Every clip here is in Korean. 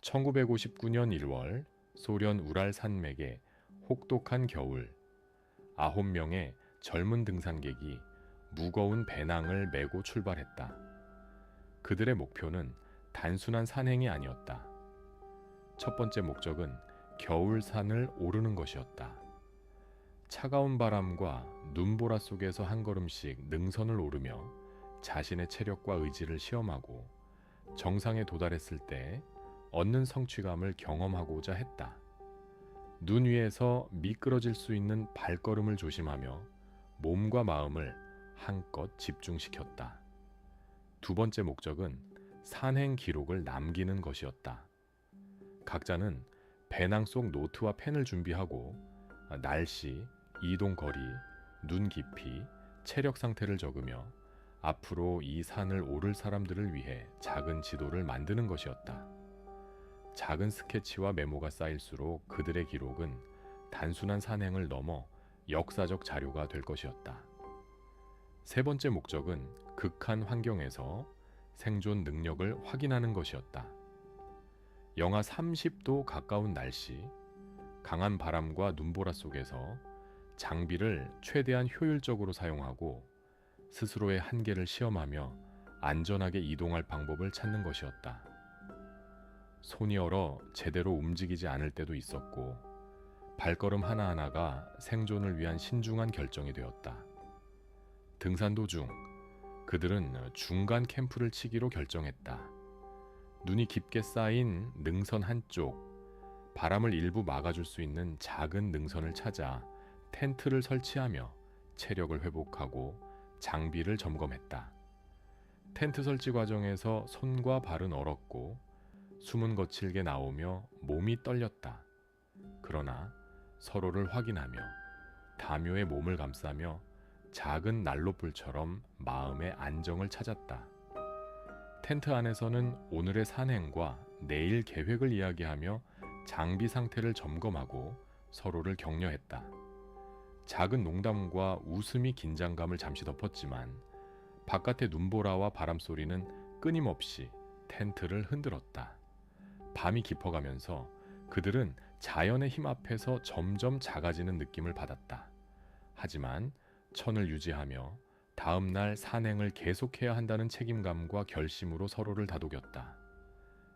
1959년 1월 소련 우랄 산맥의 혹독한 겨울, 9명의 젊은 등산객이 무거운 배낭을 메고 출발했다. 그들의 목표는 단순한 산행이 아니었다. 첫 번째 목적은 겨울산을 오르는 것이었다. 차가운 바람과 눈보라 속에서 한 걸음씩 능선을 오르며 자신의 체력과 의지를 시험하고 정상에 도달했을 때 얻는 성취감을 경험하고자 했다. 눈 위에서 미끄러질 수 있는 발걸음을 조심하며 몸과 마음을 한껏 집중시켰다. 두 번째 목적은 산행 기록을 남기는 것이었다. 각자는 배낭 속 노트와 펜을 준비하고 날씨, 이동 거리, 눈 깊이, 체력 상태를 적으며 앞으로 이 산을 오를 사람들을 위해 작은 지도를 만드는 것이었다. 작은 스케치와 메모가 쌓일수록 그들의 기록은 단순한 산행을 넘어 역사적 자료가 될 것이었다. 세 번째 목적은 극한 환경에서 생존 능력을 확인하는 것이었다. 영하 30도 가까운 날씨, 강한 바람과 눈보라 속에서 장비를 최대한 효율적으로 사용하고 스스로의 한계를 시험하며 안전하게 이동할 방법을 찾는 것이었다. 손이 얼어 제대로 움직이지 않을 때도 있었고 발걸음 하나하나가 생존을 위한 신중한 결정이 되었다. 등산 도중 그들은 중간 캠프를 치기로 결정했다. 눈이 깊게 쌓인 능선 한쪽, 바람을 일부 막아줄 수 있는 작은 능선을 찾아 텐트를 설치하며 체력을 회복하고 장비를 점검했다. 텐트 설치 과정에서 손과 발은 얼었고 숨은 거칠게 나오며 몸이 떨렸다. 그러나 서로를 확인하며 담요에 몸을 감싸며 작은 난로불처럼 마음의 안정을 찾았다. 텐트 안에서는 오늘의 산행과 내일 계획을 이야기하며 장비 상태를 점검하고 서로를 격려했다. 작은 농담과 웃음이 긴장감을 잠시 덮었지만 바깥의 눈보라와 바람소리는 끊임없이 텐트를 흔들었다. 밤이 깊어가면서 그들은 자연의 힘 앞에서 점점 작아지는 느낌을 받았다. 하지만 천을 유지하며 다음 날 산행을 계속해야 한다는 책임감과 결심으로 서로를 다독였다.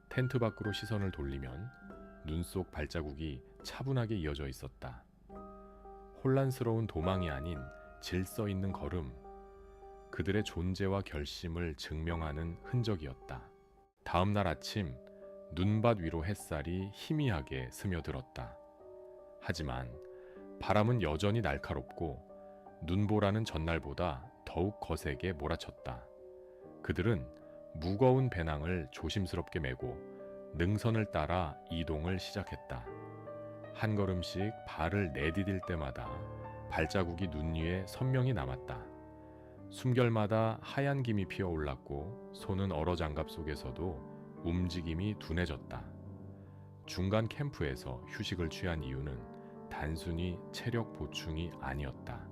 텐트 밖으로 시선을 돌리면 눈 속 발자국이 차분하게 이어져 있었다. 혼란스러운 도망이 아닌 질서 있는 걸음, 그들의 존재와 결심을 증명하는 흔적이었다. 다음 날 아침, 눈밭 위로 햇살이 희미하게 스며들었다. 하지만 바람은 여전히 날카롭고 눈보라는 전날보다 더욱 거세게 몰아쳤다. 그들은 무거운 배낭을 조심스럽게 메고 능선을 따라 이동을 시작했다. 한 걸음씩 발을 내디딜 때마다 발자국이 눈 위에 선명히 남았다. 숨결마다 하얀 김이 피어올랐고 손은 얼어 장갑 속에서도 움직임이 둔해졌다. 중간 캠프에서 휴식을 취한 이유는 단순히 체력 보충이 아니었다.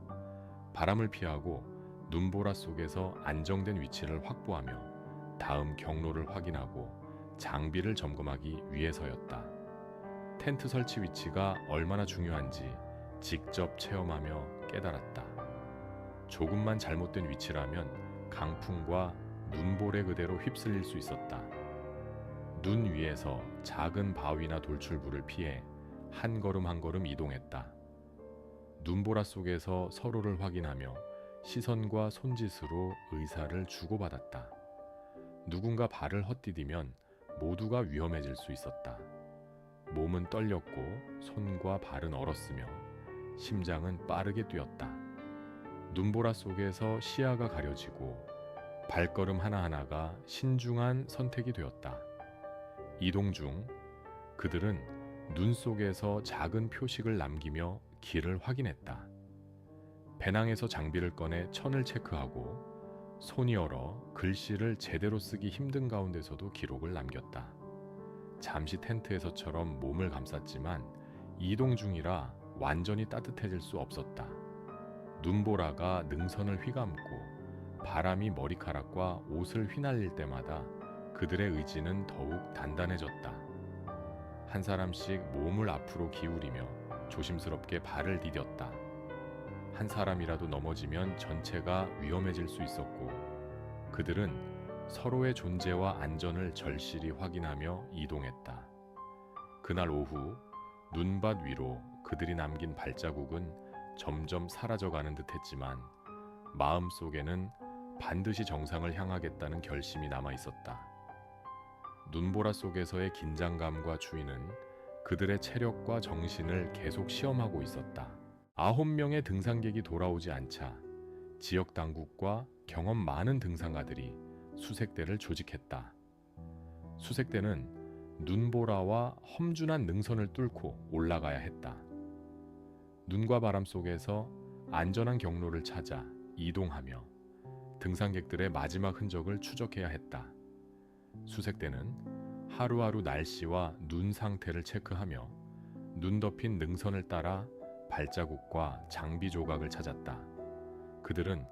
바람을 피하고 눈보라 속에서 안정된 위치를 확보하며 다음 경로를 확인하고 장비를 점검하기 위해서였다. 텐트 설치 위치가 얼마나 중요한지 직접 체험하며 깨달았다. 조금만 잘못된 위치라면 강풍과 눈보레 그대로 휩쓸릴 수 있었다. 눈 위에서 작은 바위나 돌출부를 피해 한 걸음 한 걸음 이동했다. 눈보라 속에서 서로를 확인하며 시선과 손짓으로 의사를 주고받았다. 누군가 발을 헛디디면 모두가 위험해질 수 있었다. 몸은 떨렸고 손과 발은 얼었으며 심장은 빠르게 뛰었다. 눈보라 속에서 시야가 가려지고 발걸음 하나하나가 신중한 선택이 되었다. 이동 중 그들은 눈 속에서 작은 표식을 남기며 길을 확인했다. 배낭에서 장비를 꺼내 천을 체크하고 손이 얼어 글씨를 제대로 쓰기 힘든 가운데서도 기록을 남겼다. 잠시 텐트에서처럼 몸을 감쌌지만 이동 중이라 완전히 따뜻해질 수 없었다. 눈보라가 능선을 휘감고 바람이 머리카락과 옷을 휘날릴 때마다 그들의 의지는 더욱 단단해졌다. 한 사람씩 몸을 앞으로 기울이며 조심스럽게 발을 디뎠다. 한 사람이라도 넘어지면 전체가 위험해질 수 있었고, 그들은 서로의 존재와 안전을 절실히 확인하며 이동했다. 그날 오후 눈밭 위로 그들이 남긴 발자국은 점점 사라져가는 듯했지만 마음속에는 반드시 정상을 향하겠다는 결심이 남아 있었다. 눈보라 속에서의 긴장감과 추위는 그들의 체력과 정신을 계속 시험하고 있었다. 9명의 등산객이 돌아오지 않자 지역 당국과 경험 많은 등산가들이 수색대를 조직했다. 수색대는 눈보라와 험준한 능선을 뚫고 올라가야 했다. 눈과 바람 속에서 안전한 경로를 찾아 이동하며 등산객들의 마지막 흔적을 추적해야 했다. 수색대는 하루하루 날씨와 눈 상태를 체크하며 눈 덮인 능선을 따라 발자국과 장비 조각을 찾았다. 그들은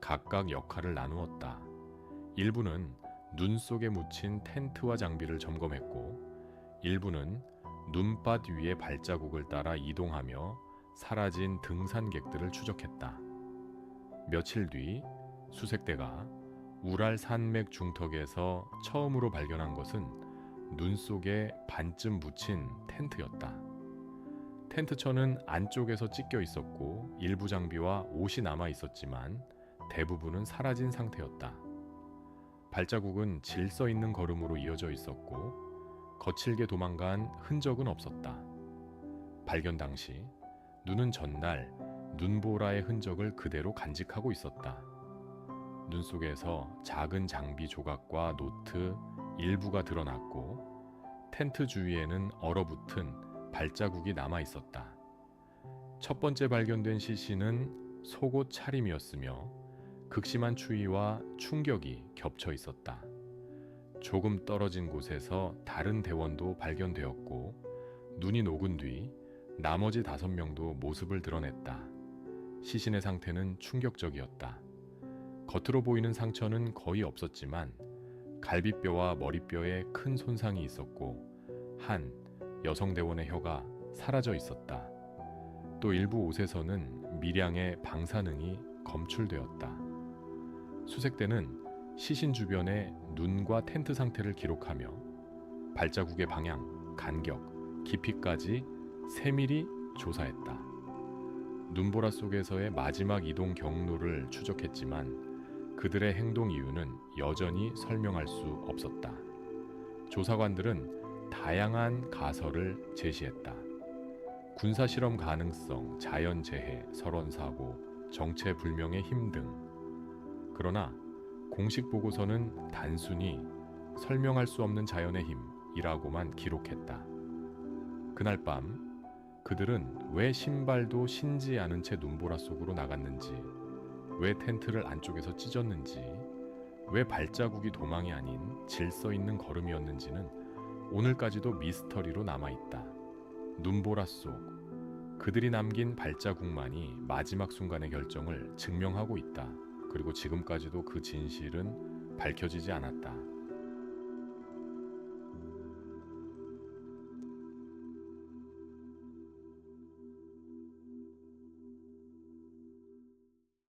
각각 역할을 나누었다. 일부는 눈 속에 묻힌 텐트와 장비를 점검했고, 일부는 눈밭 위의 발자국을 따라 이동하며 사라진 등산객들을 추적했다. 며칠 뒤 수색대가 우랄 산맥 중턱에서 처음으로 발견한 것은 눈 속에 반쯤 묻힌 텐트였다. 텐트천은 안쪽에서 찢겨 있었고 일부 장비와 옷이 남아 있었지만 대부분은 사라진 상태였다. 발자국은 질서 있는 걸음으로 이어져 있었고 거칠게 도망간 흔적은 없었다. 발견 당시 눈은 전날 눈보라의 흔적을 그대로 간직하고 있었다. 눈 속에서 작은 장비 조각과 노트 일부가 드러났고 텐트 주위에는 얼어붙은 발자국이 남아 있었다. 첫 번째 발견된 시신은 속옷 차림이었으며 극심한 추위와 충격이 겹쳐 있었다. 조금 떨어진 곳에서 다른 대원도 발견되었고 눈이 녹은 뒤 나머지 5명도 모습을 드러냈다. 시신의 상태는 충격적이었다. 겉으로 보이는 상처는 거의 없었지만 갈비뼈와 머리뼈에 큰 손상이 있었고 한 여성 대원의 혀가 사라져 있었다. 또 일부 옷에서는 미량의 방사능이 검출되었다. 수색대는 시신 주변의 눈과 텐트 상태를 기록하며 발자국의 방향, 간격, 깊이까지 세밀히 조사했다. 눈보라 속에서의 마지막 이동 경로를 추적했지만 그들의 행동 이유는 여전히 설명할 수 없었다. 조사관들은 다양한 가설을 제시했다. 군사실험 가능성, 자연재해, 설원사고, 정체불명의 힘 등. 그러나 공식 보고서는 단순히 설명할 수 없는 자연의 힘이라고만 기록했다. 그날 밤 그들은 왜 신발도 신지 않은 채 눈보라 속으로 나갔는지, 왜 텐트를 안쪽에서 찢었는지, 왜 발자국이 도망이 아닌 질서 있는 걸음이었는지는 오늘까지도 미스터리로 남아있다. 눈보라 속 그들이 남긴 발자국만이 마지막 순간의 결정을 증명하고 있다. 그리고 지금까지도 그 진실은 밝혀지지 않았다.